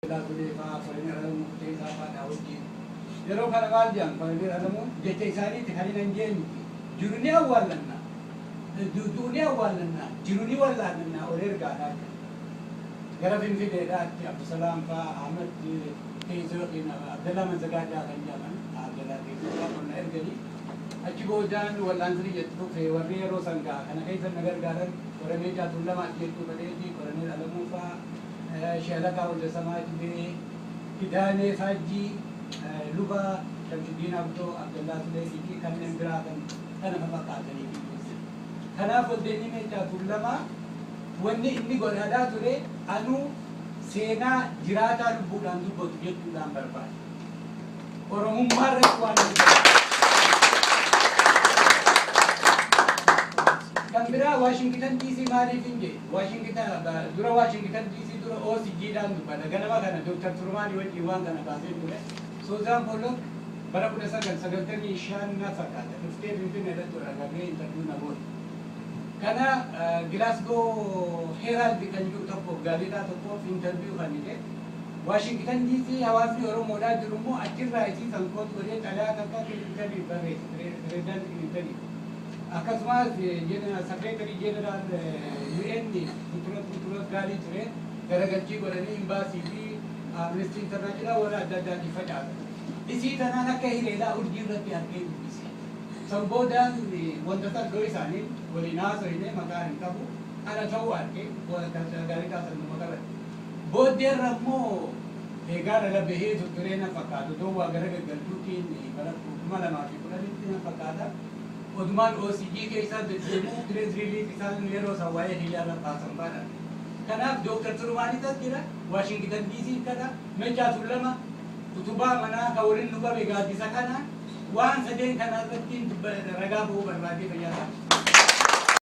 لا تولي فاصلين على المقتين فانا أودي يروح على بالجان فلبير على مون جت إنساني تخلينا نجيم جروني أول لنا دوني أول لنا جروني ولا لنا أولير قاعد قرب في ديرات عبد السلام فأحمد كيزوقنا عبد الله من زكاة كان جامن عبد الله كيزوق من إرجلي أجيبه جان ولا أنزلي يترو في وريه روسانجا أنا كيف النجار قارن ورمي جات ولا ما جيتو بديجي كورني على موفا شهلا كاول جسمات بي كداني فاجي لبا شمس الدين عبد الله سليكي كان نمبرا كان ما قاتني كنا فودني من جات ولا ما wanni inni godhaadhaa ture anuu seenaa jiraataa lubbuudhaan dubbatu jechuudhaan barbaade. Oromummaa irratti waan kan biraa Washington DC maaliif hin jedhe dura Washington DC dura OCGdhaan dubbata ganama kana Dr. Turmaanii wajjin waan kana baasee ture. Suuzaan Pollock bara 1995 na fakkaata dhuftee Finfinnee irratti argamee intarviiyuu na godhe. Kana Glasgow Herald kan jiru tokko gaazexaa tokkoof intarviiyuu kan jedhe Washington DC hawaasni Oromoodhaa jiru immoo achirraa isii kan kootu godhee xalayaa akka Kilintanii barreesse pireezidaanti Kilintanii akkasumas Secretary General UN Buturos Gaalii ture garagalchii godhanii imbaasii fi Amnesty International warra adda addaatti facaasan. Isii tanaan akka hiriiraa urjii irratti argee dubbise. Samboodaan wanta tokko isaanii waliin haasofne maqaan hin qabu ana ta'uu arge gaariidhaa sanuma qaban. Booddeerra immoo egaa dhala bahee turturee na fakkaatu dhoowwaa gara gaggaltuutiin bara 2010tti na fakkaata. Odumaan OCG keessaa deddeemuu pireeziriiliif isaan yeroo isaan waa'ee hiriyaarra baasan baadha. Kanaaf Dr. Turmaanii tas jira Washington DC kana mechaa tullama utubaa manaa kan waliin nu qabe gaaddisa kana waan sadeen kana irratti ragaa bahuu barbaadee fayyadaa.